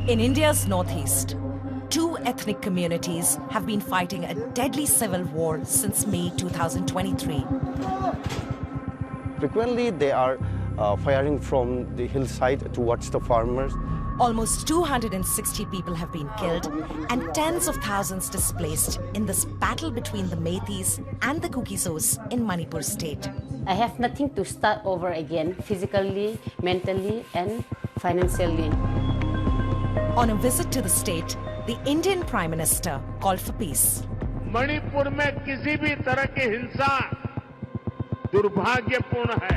In India's northeast, two ethnic communities have been fighting a deadly civil war since May 2023. Frequently, they are firing from the hillside towards the farmers. Almost 260 people have been killed and tens of thousands displaced in this battle between the Meiteis and the Kukizos in Manipur state. I have nothing to start over again, physically, mentally, and financially. On a visit to the state, the Indian Prime Minister called for peace. Manipur में किसी भी तरह की हिंसा दुर्भाग्यपूर्ण है.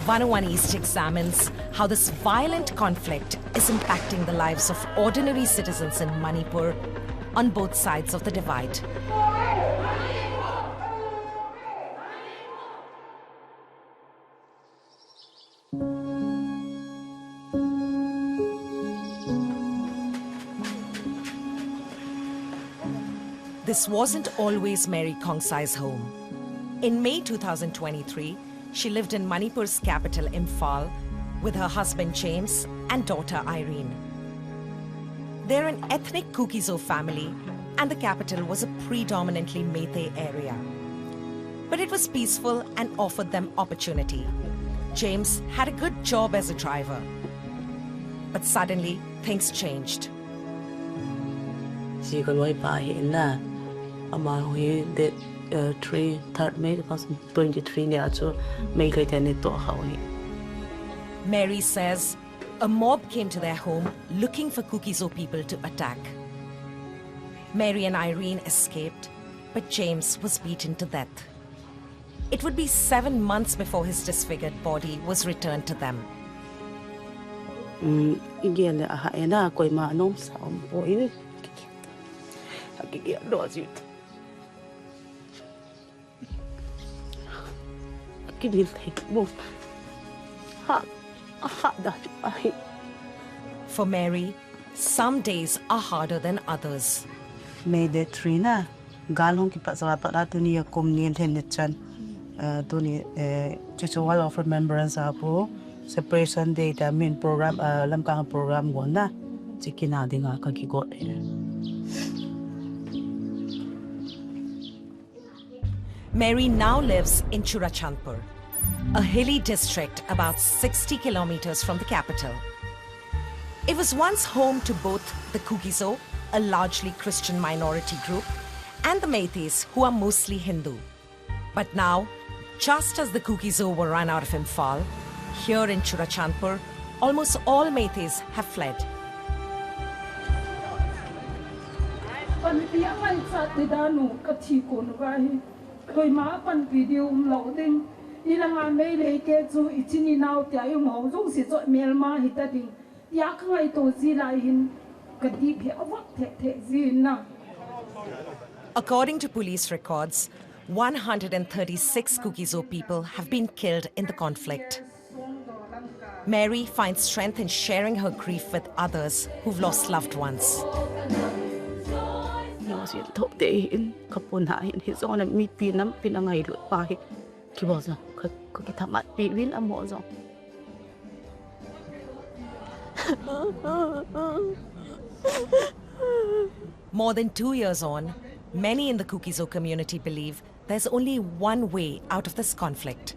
101 East examines how this violent conflict is impacting the lives of ordinary citizens in Manipur on both sides of the divide. This wasn't always Mary Kongsai's home. In May 2023, she lived in Manipur's capital, Imphal, with her husband James and daughter Irene. They're an ethnic Kukizo family, and the capital was a predominantly Meitei area. But it was peaceful and offered them opportunity. James had a good job as a driver. But suddenly, things changed. Mary says a mob came to their home looking for Kukizo people to attack. Mary and Irene escaped, but James was beaten to death. It would be 7 months before his disfigured body was returned to them. For Mary, some days are harder than others. Meitei Trina, galong ki pasala dunia komnien tenetchan, duni chuchual of remembrance apo separation data main program lamkang program gona chikina dinga kaki got. Mary now lives in Churachandpur, a hilly district about 60 kilometers from the capital. It was once home to both the Kukizo, a largely Christian minority group, and the Meiteis, who are mostly Hindu. But now, just as the Kukizo were run out of Imphal, here in Churachandpur, almost all Meiteis have fled. According to police records, 136 Kukizo people have been killed in the conflict. Mary finds strength in sharing her grief with others who've lost loved ones. More than 2 years on, many in the Kukizo community believe there's only one way out of this conflict.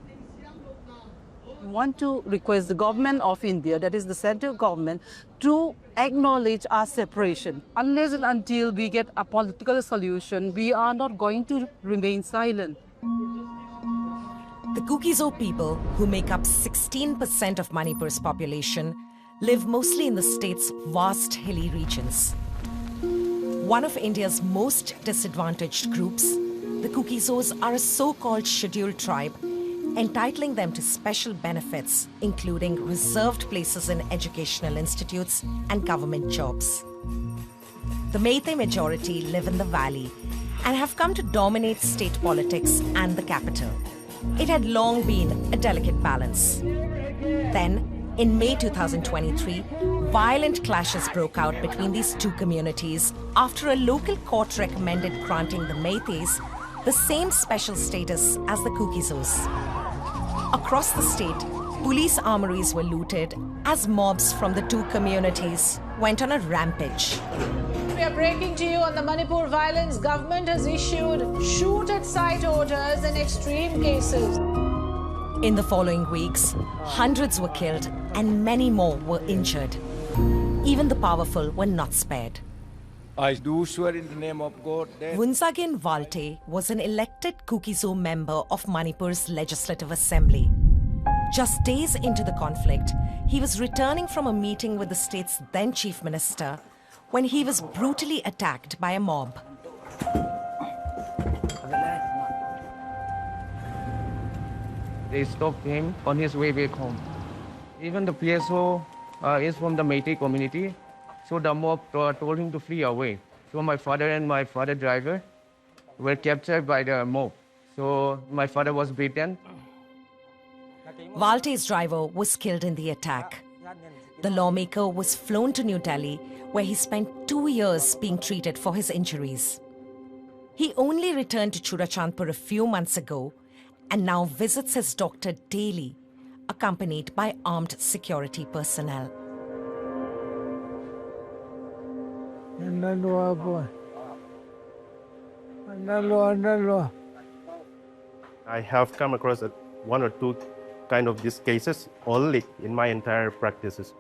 We want to request the government of India, that is the central government, to acknowledge our separation. Unless and until we get a political solution, we are not going to remain silent. The Kukizo people, who make up 16% of Manipur's population, live mostly in the state's vast hilly regions. One of India's most disadvantaged groups, the Kukizos are a so-called scheduled tribe, entitling them to special benefits, including reserved places in educational institutes and government jobs. The Meitei majority live in the valley and have come to dominate state politics and the capital. It had long been a delicate balance. Then, in May 2023, violent clashes broke out between these two communities after a local court recommended granting the Meiteis the same special status as the Kukizos. Across the state, Police armories were looted as mobs from the two communities went on a rampage. We are breaking to you on the Manipur violence. Government has issued shoot at sight orders in extreme cases. In the following weeks, hundreds were killed and many more were injured. Even the powerful were not spared. I do swear in the name of God that Wunsagin Meitei was an elected Kuki member of Manipur's Legislative Assembly. Just days into the conflict, he was returning from a meeting with the state's then Chief Minister when he was brutally attacked by a mob. They stopped him on his way back home. Even the PSO is from the Meitei community, so the mob told him to flee away. So my father and my father driver were captured by the mob. So my father was beaten. Meitei's driver was killed in the attack. The lawmaker was flown to New Delhi, where he spent 2 years being treated for his injuries. He only returned to Churachandpur a few months ago and now visits his doctor daily, accompanied by armed security personnel. I have come across one or two kind of these cases only in my entire practices.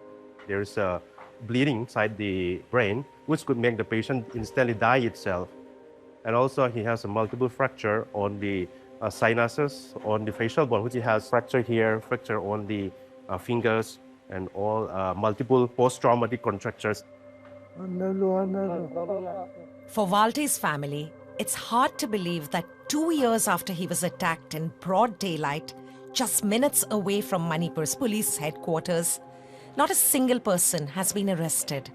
There is a bleeding inside the brain, which could make the patient instantly die itself. And also he has a multiple fracture on the sinuses, on the facial bone, which he has fracture here, fracture on the fingers, and all multiple post-traumatic contractures. For Meitei's family, it's hard to believe that 2 years after he was attacked in broad daylight, just minutes away from Manipur's police headquarters, not a single person has been arrested.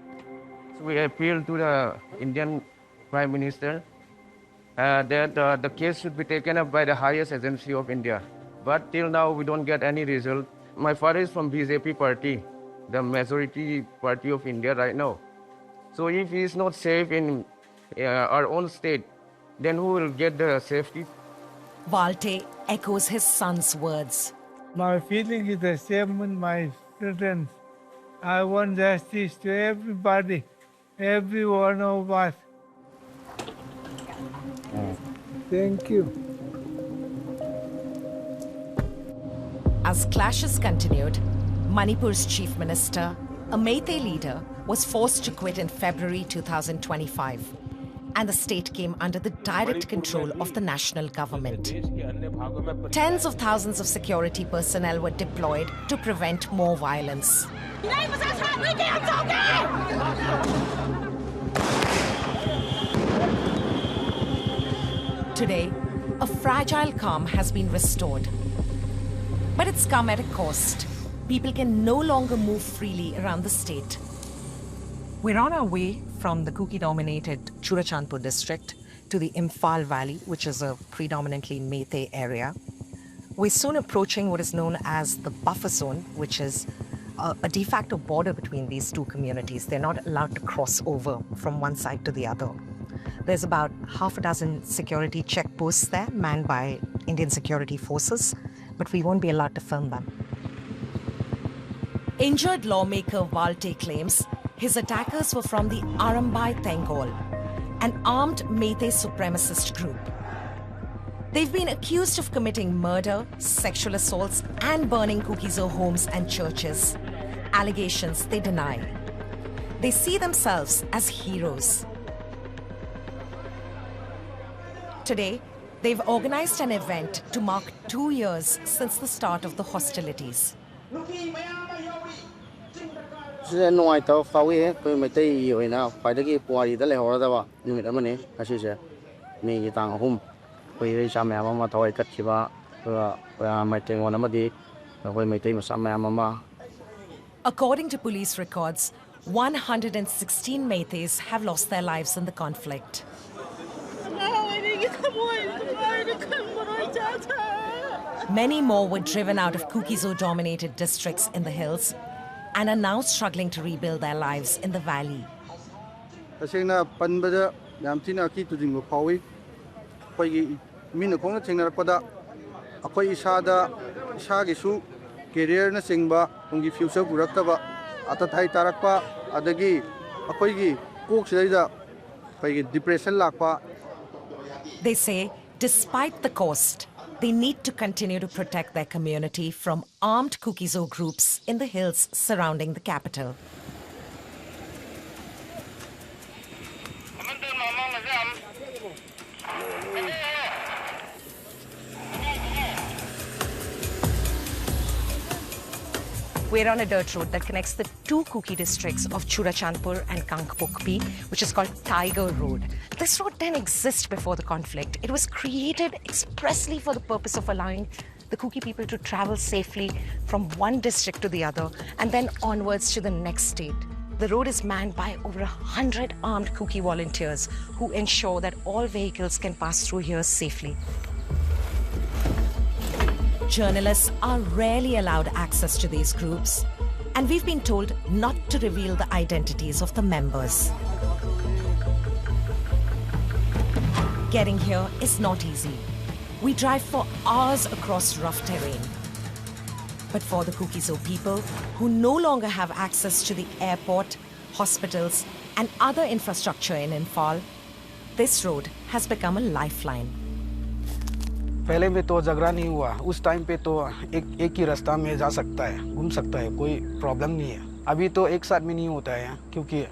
So we appealed to the Indian Prime Minister that the case should be taken up by the highest agency of India. But till now, we don't get any result. My father is from BJP party, the majority party of India right now. So if he is not safe in our own state, then who will get the safety? Meitei echoes his son's words. My feeling is the same with my children. I want justice to everybody, every one of us. Thank you. As clashes continued, Manipur's chief minister, a Meitei leader, was forced to quit in February 2025, and the state came under the direct control of the national government. Tens of thousands of security personnel were deployed to prevent more violence. Today, a fragile calm has been restored. But it's come at a cost. People can no longer move freely around the state. We're on our way from the Kuki-dominated Churachandpur district to the Imphal Valley, which is a predominantly Meitei area. We're soon approaching what is known as the buffer zone, which is a de facto border between these two communities. They're not allowed to cross over from one side to the other. There's about half a dozen security checkposts there, manned by Indian security forces, but we won't be allowed to film them. Injured lawmaker Meitei claims his attackers were from the Arambai Tengol, an armed Meitei supremacist group. They've been accused of committing murder, sexual assaults, and burning Kuki homes and churches, allegations they deny. They see themselves as heroes. Today, they've organized an event to mark 2 years since the start of the hostilities. According to police records, 116 Meiteis have lost their lives in the conflict. Many more were driven out of Kuki-dominated districts in the hills and are now struggling to rebuild their lives in the valley. career na singba ungi future puraktaba atathai tarakpa adagi akoigi kok sida pai depression lakpa. They say, despite the cost, they need to continue to protect their community from armed Kuki-Zo groups in the hills surrounding the capital. We're on a dirt road that connects the two Kuki districts of Churachandpur and Kankpokpi, which is called Tiger Road. This road didn't exist before the conflict. It was created expressly for the purpose of allowing the Kuki people to travel safely from one district to the other and then onwards to the next state. The road is manned by over 100 armed Kuki volunteers who ensure that all vehicles can pass through here safely. Journalists are rarely allowed access to these groups, and we've been told not to reveal the identities of the members. Getting here is not easy. We drive for hours across rough terrain. But for the Kuki-Zo people who no longer have access to the airport, hospitals, and other infrastructure in Imphal, this road has become a lifeline. पहले में तो झगड़ा नहीं हुआ उस time पे तो एक ही रास्ता में जा सकता है घूम सकता है कोई प्रॉब्लम नहीं है अभी तो एक साथ में नहीं होता है क्योंकि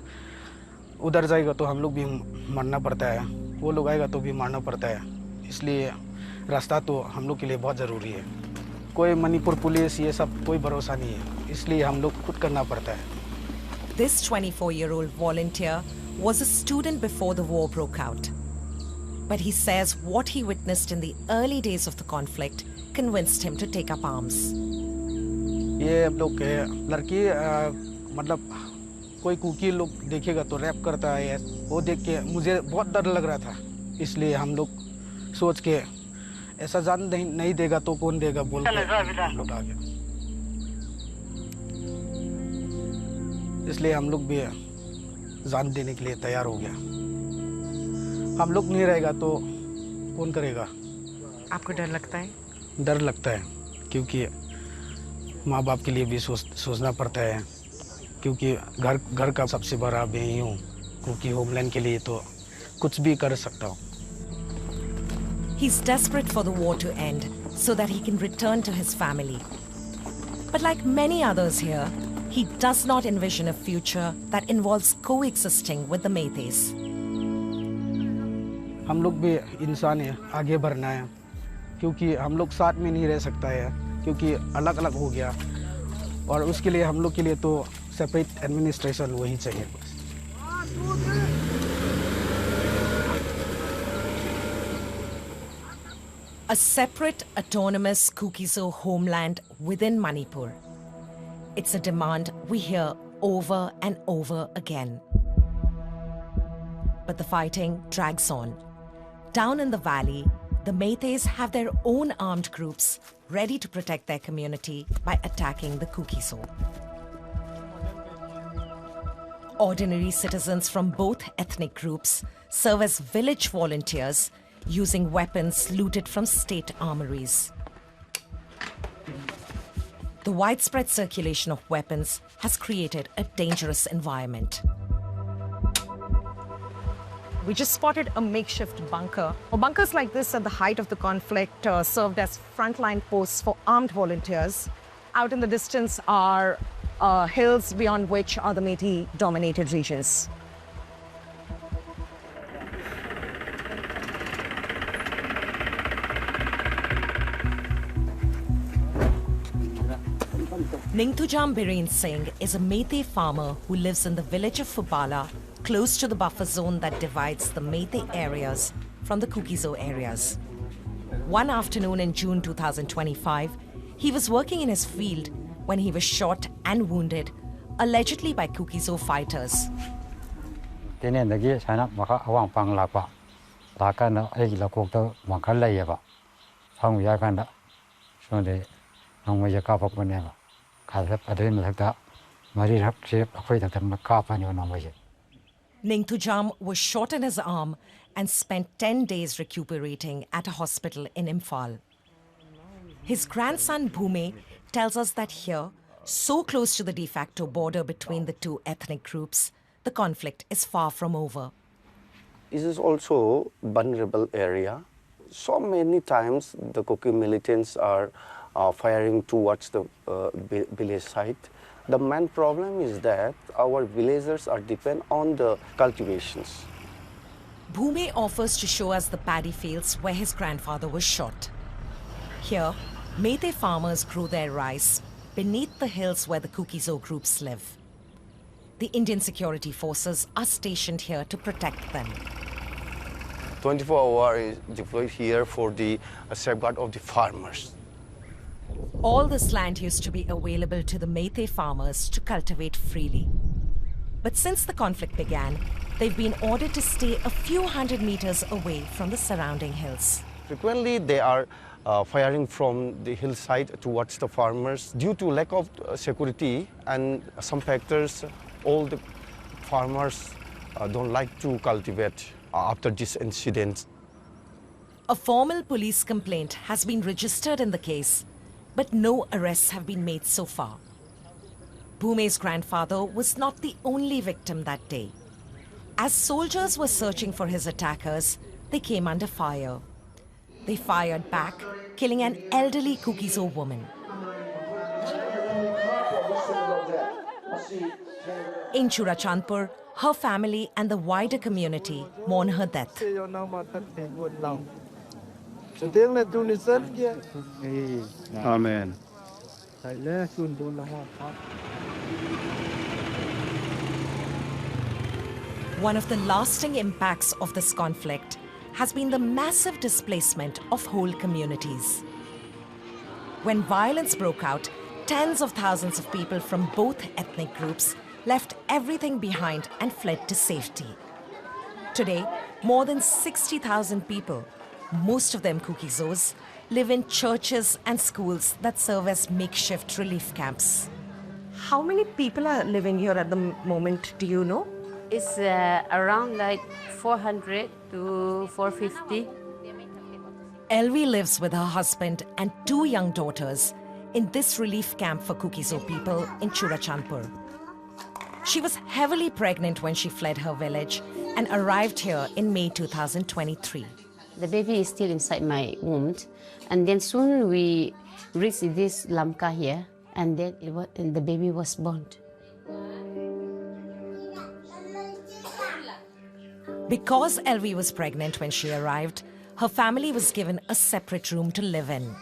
उधर जाएगा तो हम लोग भी मरना पड़ता है वो लोग आएगा तो भी मारना पड़ता है इसलिए रास्ता तो हम लोग के लिए बहुत ज़रूरी है कोई मणिपुर पुलिस ये सब कोई भरोसा नहीं है इसलिए हम लोग खुद करना पड़ता है This 24-year-old volunteer was a student before the war broke out. But he says what he witnessed in the early days of the conflict convinced him to take up arms. ये लोग लड़की मतलब कोई कुकी लोग देखेगा तो rap करता है वो देख के मुझे बहुत डर लग रहा था इसलिए हम लोग सोच के ऐसा जान नहीं देगा तो कौन देगा बोल के लोग आ गए इसलिए हम लोग भी जान देने के लिए तैयार हो गया हम लोग नहीं रहेगा तो कौन करेगा आपको डर लगता है डर लगता है क्योंकि माँ बाप के लिए भी सोचना पड़ता है क्योंकि घर का सबसे बड़ा मैं ही हूँ क्योंकि होमलैंड के लिए तो कुछ भी कर सकता हूँ He's desperate for the war to end so that he can return to his family. But like many others here, he does not envision a future that involves coexisting with the Meiteis. हम लोग भी इंसान है आगे बढ़ना है क्योंकि हम लोग साथ में नहीं रह सकता है क्योंकि अलग अलग हो गया और उसके लिए हम लोग के लिए तो सेपरेट एडमिनिस्ट्रेशन वही चाहिए A separate autonomous Kuki-Zo homeland within Manipur. It's a demand we hear over and over again. But the fighting drags on. Down in the valley, the Meiteis have their own armed groups ready to protect their community by attacking the Kuki-Zo. Ordinary citizens from both ethnic groups serve as village volunteers using weapons looted from state armories. The widespread circulation of weapons has created a dangerous environment. We just spotted a makeshift bunker. Bunkers like this at the height of the conflict served as frontline posts for armed volunteers. Out in the distance are hills beyond which are the Meitei-dominated regions. Ningthujam Biren Singh is a Meitei farmer who lives in the village of Fubala, close to the buffer zone that divides the Meitei areas from the Kuki-Zo areas. One afternoon in June 2025, he was working in his field when he was shot and wounded, allegedly by Kuki-Zo fighters. Ningthujam was shot in his arm and spent 10 days recuperating at a hospital in Imphal. His grandson Bhume tells us that here, so close to the de facto border between the two ethnic groups, the conflict is far from over. This is also a vulnerable area. So many times the Kuki militants are firing towards the village site. The main problem is that our villagers are depend on the cultivations. Bhume offers to show us the paddy fields where his grandfather was shot. Here, Meitei farmers grow their rice beneath the hills where the Kuki-Zo groups live. The Indian security forces are stationed here to protect them. 24 hours is deployed here for the safeguard of the farmers. All this land used to be available to the Meitei farmers to cultivate freely. But since the conflict began, they've been ordered to stay a few hundred meters away from the surrounding hills. Frequently, they are firing from the hillside towards the farmers. Due to lack of security and some factors, all the farmers don't like to cultivate after this incident. A formal police complaint has been registered in the case, but no arrests have been made so far. Bhume's grandfather was not the only victim that day. As soldiers were searching for his attackers, they came under fire. They fired back, killing an elderly Kuki-Zo woman. In Churachandpur, her family and the wider community mourn her death. Amen. One of the lasting impacts of this conflict has been the massive displacement of whole communities. When violence broke out, tens of thousands of people from both ethnic groups left everything behind and fled to safety. Today, more than 60,000 people, most of them Kuki-Zos, live in churches and schools that serve as makeshift relief camps. How many people are living here at the moment, do you know? It's around like 400 to 450. Elvi lives with her husband and two young daughters in this relief camp for Kuki-Zo people in Churachandpur. She was heavily pregnant when she fled her village and arrived here in May 2023. The baby is still inside my womb, and then soon we reached this Lamka here, and then the baby was born. Because Elvi was pregnant when she arrived, her family was given a separate room to live in.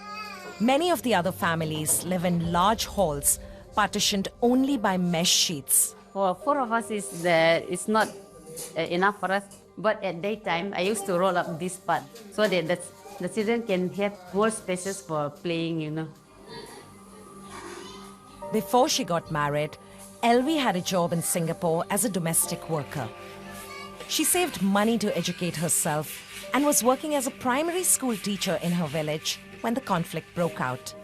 Many of the other families live in large halls, partitioned only by mesh sheets. For four of us, it's not enough for us. But at daytime, I used to roll up this part so that the children can have more spaces for playing, you know. Before she got married, Elvi had a job in Singapore as a domestic worker. She saved money to educate herself and was working as a primary school teacher in her village when the conflict broke out.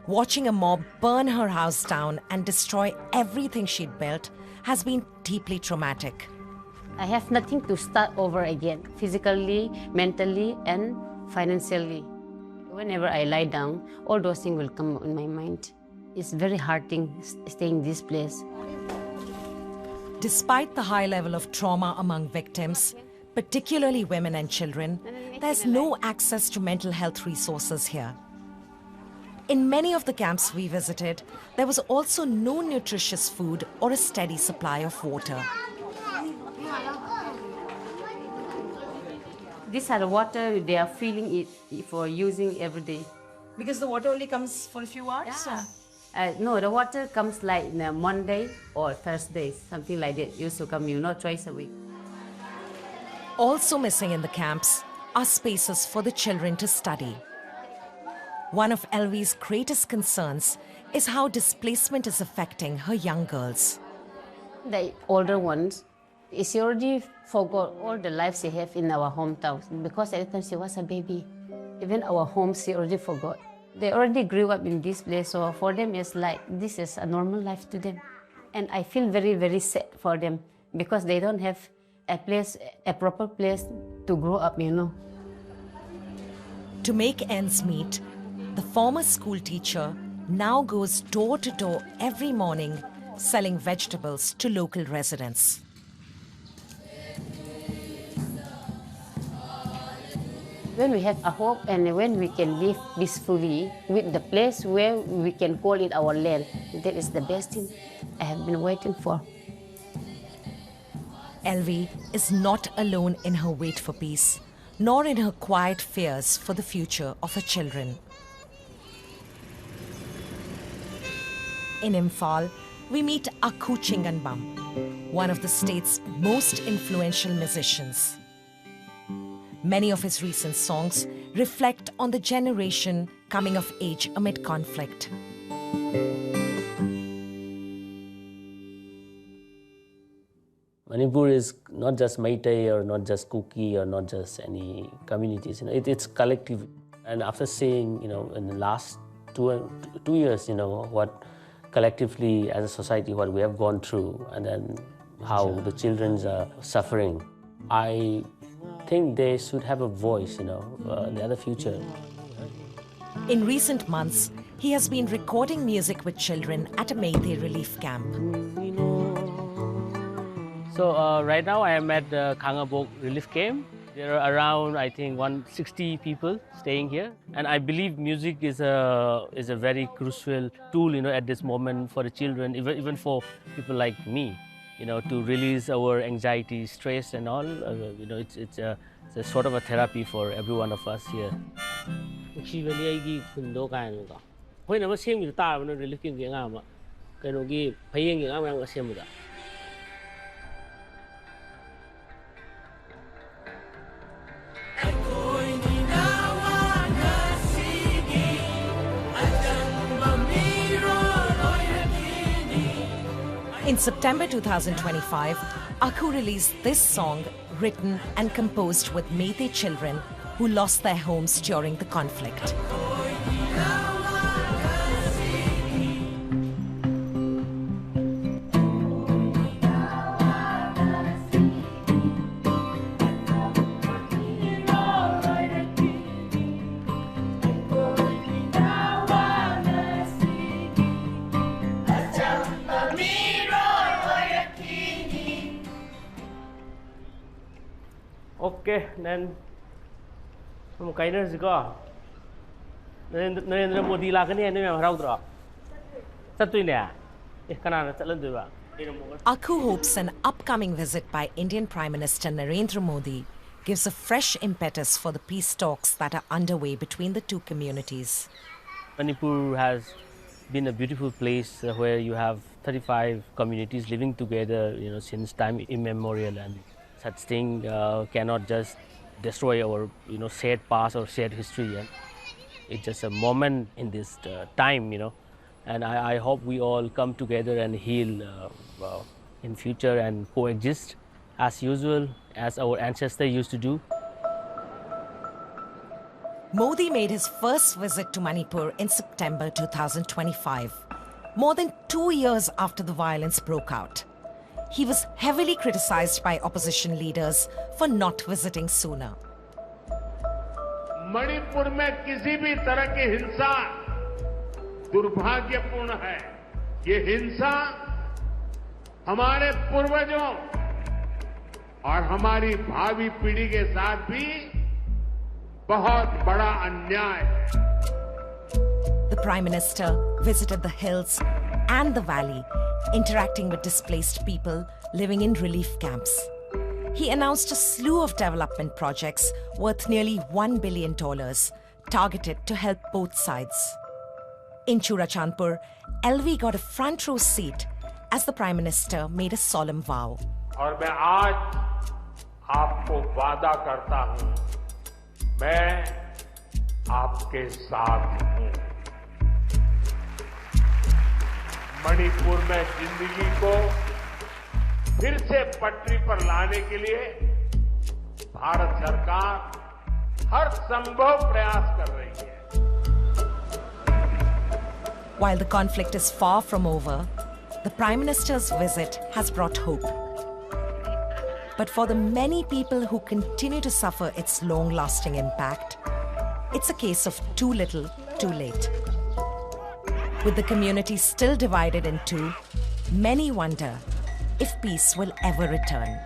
Watching a mob burn her house down and destroy everything she'd built has been deeply traumatic. I have nothing to start over again, physically, mentally, and financially. Whenever I lie down, all those things will come in my mind. It's very hard thing staying in this place. Despite the high level of trauma among victims, particularly women and children, there's no access to mental health resources here. In many of the camps we visited, there was also no nutritious food or a steady supply of water. These are the water they are filling it for using every day. Because the water only comes for a few hours? Yeah. No, the water comes like Monday or Thursday, something like that. Used to come, twice a week. Also missing in the camps are spaces for the children to study. One of Elvi's greatest concerns is how displacement is affecting her young girls. The older ones, she already forgot all the life she have in our hometown because at the time she was a baby. Even our home, she already forgot. They already grew up in this place, so for them it's like this is a normal life to them. And I feel very, very sad for them because they don't have a proper place to grow up, To make ends meet, the former school teacher now goes door to door every morning selling vegetables to local residents. When we have a hope and when we can live peacefully with the place where we can call it our land, that is the best thing I have been waiting for. Elvi is not alone in her wait for peace, nor in her quiet fears for the future of her children. In Imphal, we meet Aku Chinganbam, one of the state's most influential musicians. Many of his recent songs reflect on the generation coming of age amid conflict. Manipur is not just Meitei or not just Kuki or not just any communities. It's collective. And after seeing, in the last two years, what collectively as a society, what we have gone through, and then how the children are suffering, I think they should have a voice, in the future. In recent months, he has been recording music with children at a Meitei relief camp. So right now I am at the Khangabok relief camp. There are around, I think, 160 people staying here. And I believe music is a very crucial tool, at this moment for the children, even for people like me, to release our anxiety, stress and all. It's a sort of a therapy for every one of us here. In September 2025, Aku released this song written and composed with Meitei children who lost their homes during the conflict. Okay, then from kindness go. Narendra Modi la kani anu yang harau dra. Satu ini ya. Kana jalan tu ba. Aku hopes an upcoming visit by Indian Prime Minister Narendra Modi gives a fresh impetus for the peace talks that are underway between the two communities. Manipur has been a beautiful place where you have 35 communities living together, since time immemorial, and such thing cannot just destroy our, shared past or shared history. And it's just a moment in this time, and I hope we all come together and heal in future and coexist as usual, as our ancestors used to do. Modi made his first visit to Manipur in September 2025, more than 2 years after the violence broke out. He was heavily criticized by opposition leaders for not visiting sooner. Manipur में किसी भी तरह की हिंसा दुर्भाग्यपूर्ण है। ये हिंसा हमारे पूर्वजों और हमारी भावी पीढ़ी के साथ भी बहुत बड़ा अन्याय है। The Prime Minister visited the hills and the valley, interacting with displaced people living in relief camps. He announced a slew of development projects worth nearly $1 billion, targeted to help both sides. In Churachandpur, Elvi got a front row seat as the Prime Minister made a solemn vow. और मैं आज आपको वादा करता हूं, मैं आपके साथ हूं। मणिपुर में जिंदगी को फिर से पटरी पर लाने के लिए भारत सरकार हर संभव प्रयास कर रही है। While the conflict is far from over, the Prime Minister's visit has brought hope. But for the many people who continue to suffer its long-lasting impact, it's a case of too little, too late. With the community still divided in two, many wonder if peace will ever return.